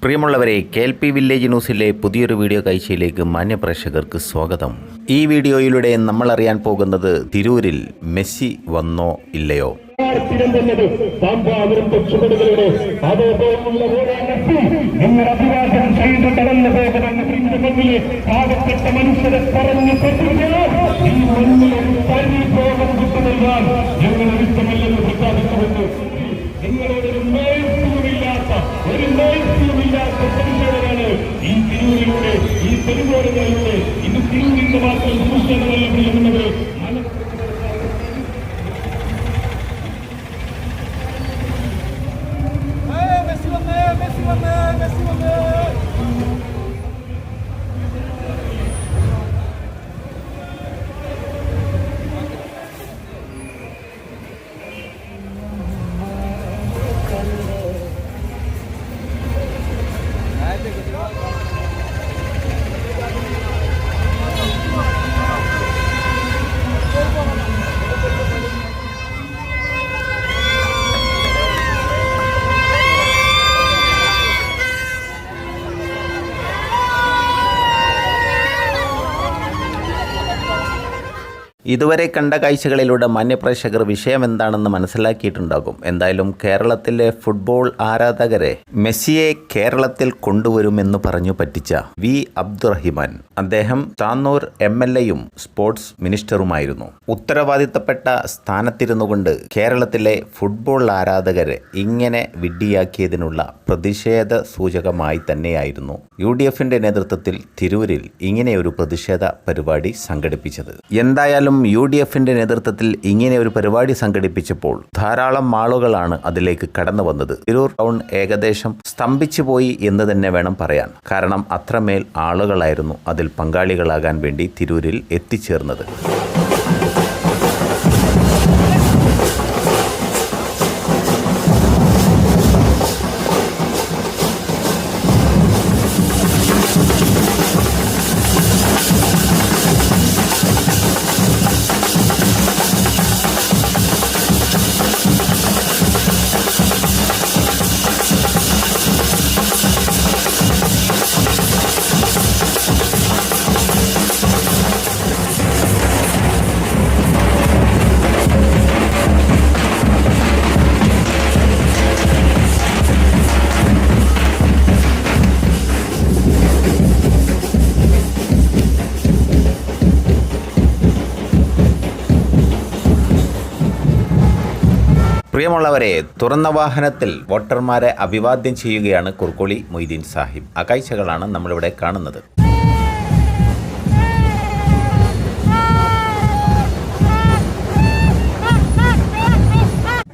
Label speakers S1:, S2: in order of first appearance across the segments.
S1: പ്രിയമുള്ളവരെ, KLP village ന്യൂസിലെ പുതിയൊരു video കാഴ്ചയിലേക്ക് മാന്യപ്രേക്ഷകർക്ക് സ്വാഗതം. ഈ വീഡിയോയിലൂടെ നമ്മൾ അറിയാൻ പോകുന്നത് തിരൂരിൽ മെസ്സി വന്നോ ഇല്ലയോ.
S2: ഈ തിരൂരിലൂടെ ഈ തെരുവോടുകളിലൂടെ ഇത് തിരൂരിന്റെ മാത്രം ദൂഷണമല്ല പ്രിയമുള്ളവരെ.
S1: ഇതുവരെ കണ്ട കാഴ്ചകളിലൂടെ മാന്യപ്രേക്ഷകർ വിഷയം എന്താണെന്ന് മനസ്സിലാക്കിയിട്ടുണ്ടാകും. എന്തായാലും കേരളത്തിലെ ഫുട്ബോൾ ആരാധകരെ മെസ്സിയെ കേരളത്തിൽ കൊണ്ടുവരുമെന്ന് പറഞ്ഞു പറ്റിച്ച വി അബ്ദുറഹിമാൻ, അദ്ദേഹം താന്നൂർ MLAയും സ്പോർട്സ് മിനിസ്റ്ററുമായിരുന്നു. ഉത്തരവാദിത്തപ്പെട്ട സ്ഥാനത്തിരുന്നുകൊണ്ട് കേരളത്തിലെ ഫുട്ബോൾ ആരാധകരെ ഇങ്ങനെ വിഡ്ഢിയാക്കിയതിനുള്ള പ്രതിഷേധ സൂചകമായി തന്നെയായിരുന്നു UDFന്റെ നേതൃത്വത്തിൽ തിരൂരിൽ ഇങ്ങനെയൊരു പ്രതിഷേധ പരിപാടി സംഘടിപ്പിച്ചത്. എന്തായാലും UDFന്റെ നേതൃത്വത്തിൽ ഇങ്ങനെ ഒരു പരിപാടി സംഘടിപ്പിച്ചപ്പോൾ ധാരാളം ആളുകളാണ് അതിലേക്ക് കടന്നു വന്നത്. തിരൂർ ടൗൺ ഏകദേശം സ്തംഭിച്ചു പോയി എന്ന് തന്നെ വേണം പറയാൻ. കാരണം അത്രമേൽ ആളുകളായിരുന്നു അതിൽ പങ്കാളികളാകാൻ വേണ്ടി തിരൂരിൽ എത്തിച്ചേർന്നത്. പ്രിയമുള്ളവരെ, തുറന്ന വാഹനത്തിൽ വോട്ടർമാരെ അഭിവാദ്യം ചെയ്യുകയാണ് കുർക്കോളി മൊയ്തീൻ സാഹിബ്. ആ കാഴ്ചകളാണ് നമ്മളിവിടെ കാണുന്നത്.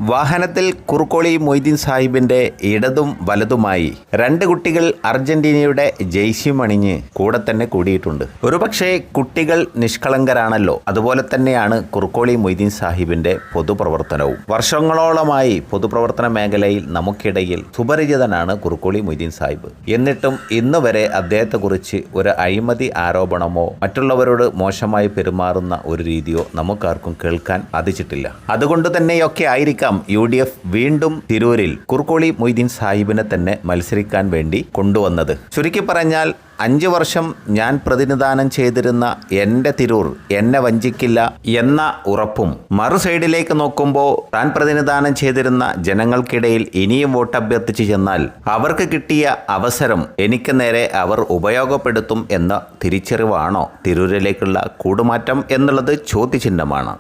S1: വാഹനത്തിൽ കുർക്കോളി മൊയ്തീൻ സാഹിബിന്റെ ഇടതും വലതുമായി 2 കുട്ടികൾ അർജന്റീനയുടെ ജേഴ്സിയും അണിഞ്ഞ് കൂടെ തന്നെ കൂടിയിട്ടുണ്ട്. ഒരുപക്ഷെ കുട്ടികൾ നിഷ്കളങ്കരാണല്ലോ. അതുപോലെ തന്നെയാണ് കുർക്കോളി മൊയ്തീൻ സാഹിബിന്റെ പൊതുപ്രവർത്തനവും. വർഷങ്ങളോളമായി പൊതുപ്രവർത്തന മേഖലയിൽ നമുക്കിടയിൽ സുപരിചിതനാണ് കുർക്കോളി മൊയ്തീൻ സാഹിബ്. എന്നിട്ടും ഇന്ന് വരെ അദ്ദേഹത്തെക്കുറിച്ച് ഒരു അഴിമതി ആരോപണമോ മറ്റുള്ളവരോട് മോശമായി പെരുമാറുന്ന ഒരു രീതിയോ നമുക്കാർക്കും കേൾക്കാൻ സാധിച്ചിട്ടില്ല. അതുകൊണ്ട് തന്നെയൊക്കെ ആയിരിക്കാം UDF വീണ്ടും തിരൂരിൽ കുർക്കോളി മൊയ്തീൻ സാഹിബിനെ തന്നെ മത്സരിക്കാൻ വേണ്ടി കൊണ്ടുവന്നത്. ചുരുക്കി പറഞ്ഞാൽ 5 വർഷം ഞാൻ പ്രതിനിധാനം ചെയ്തിരുന്ന എൻ്റെ തിരൂർ എന്നെ വഞ്ചിക്കില്ല എന്ന ഉറപ്പും, മറു സൈഡിലേക്ക് നോക്കുമ്പോൾ താൻ പ്രതിനിധാനം ചെയ്തിരുന്ന ജനങ്ങൾക്കിടയിൽ ഇനിയും വോട്ട് അഭ്യർത്ഥിച്ചു ചെന്നാൽ അവർക്ക് കിട്ടിയ അവസരം എനിക്ക് നേരെ അവർ ഉപയോഗപ്പെടുത്തും എന്ന തിരിച്ചറിവാണോ തിരൂരിലേക്കുള്ള കൂടുമാറ്റം എന്നുള്ളത് ചോദ്യചിഹ്നമാണ്.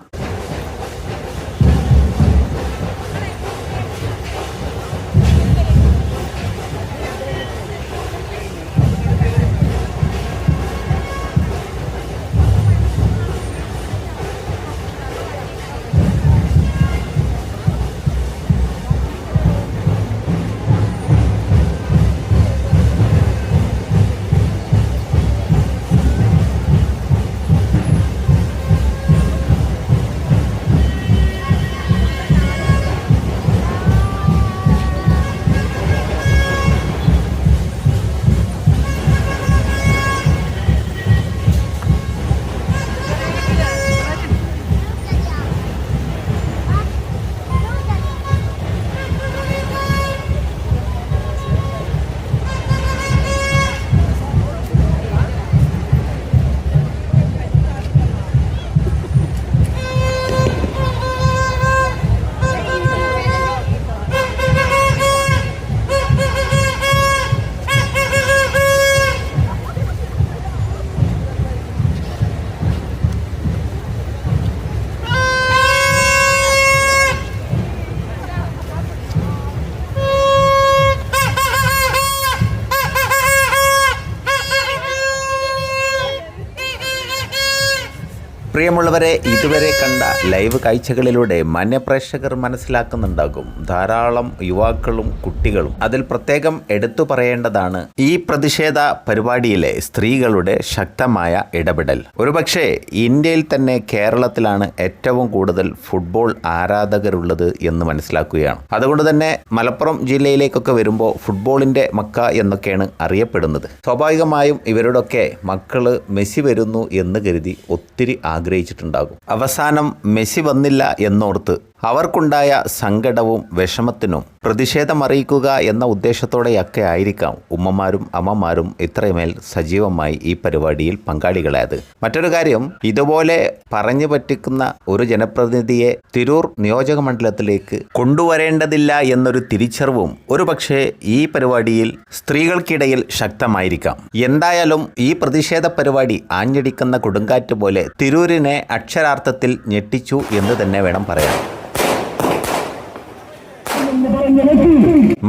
S1: പ്രിയമുള്ളവരെ, ഇതുവരെ കണ്ട ലൈവ് കാഴ്ചകളിലൂടെ മാന്യപ്രേക്ഷകർ മനസ്സിലാക്കുന്നുണ്ടാകും ധാരാളം യുവാക്കളും കുട്ടികളും. അതിൽ പ്രത്യേകം എടുത്തു പറയേണ്ടതാണ് ഈ പ്രതിഷേധ പരിപാടിയിലെ സ്ത്രീകളുടെ ശക്തമായ ഇടപെടൽ. ഒരുപക്ഷെ ഇന്ത്യയിൽ തന്നെ കേരളത്തിലാണ് ഏറ്റവും കൂടുതൽ ഫുട്ബോൾ ആരാധകരുള്ളത് എന്ന് മനസ്സിലാക്കുകയാണ്. അതുകൊണ്ട് തന്നെ മലപ്പുറം ജില്ലയിലേക്കൊക്കെ വരുമ്പോൾ ഫുട്ബോളിന്റെ മക്ക എന്നൊക്കെയാണ് അറിയപ്പെടുന്നത്. സ്വാഭാവികമായും ഇവരുടെയൊക്കെ മക്കള് മെസ്സി വരുന്നു എന്ന് കരുതി ഒത്തിരി ആഗ്രഹിച്ചിട്ടുണ്ടാകും. അവസാനം മെസ്സി വന്നില്ല എന്നോർത്ത് അവർക്കുണ്ടായ സങ്കടവും വിഷമത്തിനും പ്രതിഷേധമറിയിക്കുക എന്ന ഉദ്ദേശത്തോടെയൊക്കെ ആയിരിക്കാം ഉമ്മമാരും അമ്മമാരും ഇത്രമേൽ സജീവമായി ഈ പരിപാടിയിൽ പങ്കാളികളായത്. മറ്റൊരു കാര്യം, ഇതുപോലെ പറഞ്ഞു പറ്റിക്കുന്ന ഒരു ജനപ്രതിനിധിയെ തിരൂർ നിയോജക മണ്ഡലത്തിലേക്ക് കൊണ്ടുവരേണ്ടതില്ല എന്നൊരു തിരിച്ചറിവും ഒരുപക്ഷെ ഈ പരിപാടിയിൽ സ്ത്രീകൾക്കിടയിൽ ശക്തമായിരിക്കാം. എന്തായാലും ഈ പ്രതിഷേധ പരിപാടി ആഞ്ഞടിക്കുന്ന കൊടുങ്കാറ്റ് പോലെ തിരൂരിനെ അക്ഷരാർത്ഥത്തിൽ ഞെട്ടിച്ചു എന്ന് തന്നെ വേണം പറയാൻ.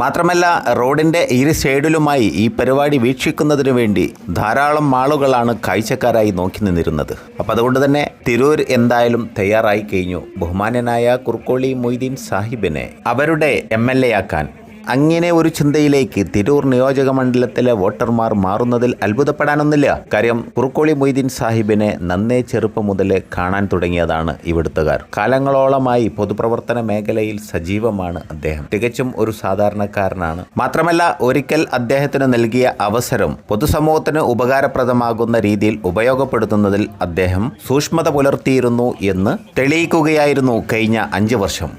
S1: മാത്രമല്ല, റോഡിന്റെ ഇരു സൈഡിലുമായി ഈ പരിപാടി വീക്ഷിക്കുന്നതിനു വേണ്ടി ധാരാളം ആളുകളാണ് കാഴ്ചക്കാരായി നോക്കി നിന്നിരുന്നത്. അപ്പം അതുകൊണ്ട് തന്നെ തിരൂർ എന്തായാലും തയ്യാറായി കഴിഞ്ഞു ബഹുമാന്യനായ കുറുക്കോളി മൊയ്തീൻ സാഹിബിനെ അവരുടെ MLA ആക്കാൻ. അങ്ങനെ ഒരു ചിന്തയിലേക്ക് തിരൂർ നിയോജക മണ്ഡലത്തിലെ വോട്ടർമാർ മാറുന്നതിൽ അത്ഭുതപ്പെടാനൊന്നുമില്ല. കാര്യം കുറുക്കോളി മൊയ്തീൻ സാഹിബിനെ നന്നേ ചെറുപ്പം മുതലേ കാണാൻ തുടങ്ങിയതാണ് ഇവിടുത്തുകാർ. കാലങ്ങളോളമായി പൊതുപ്രവർത്തന മേഖലയിൽ സജീവമാണ് അദ്ദേഹം. തികച്ചും ഒരു സാധാരണക്കാരനാണ്. മാത്രമല്ല, ഒരിക്കൽ അദ്ദേഹത്തിന് നൽകിയ അവസരം പൊതുസമൂഹത്തിന് ഉപകാരപ്രദമാകുന്ന രീതിയിൽ ഉപയോഗപ്പെടുത്തുന്നതിൽ അദ്ദേഹം സൂക്ഷ്മത പുലർത്തിയിരുന്നു എന്ന് തെളിയിക്കുകയായിരുന്നു കഴിഞ്ഞ 5 വർഷം.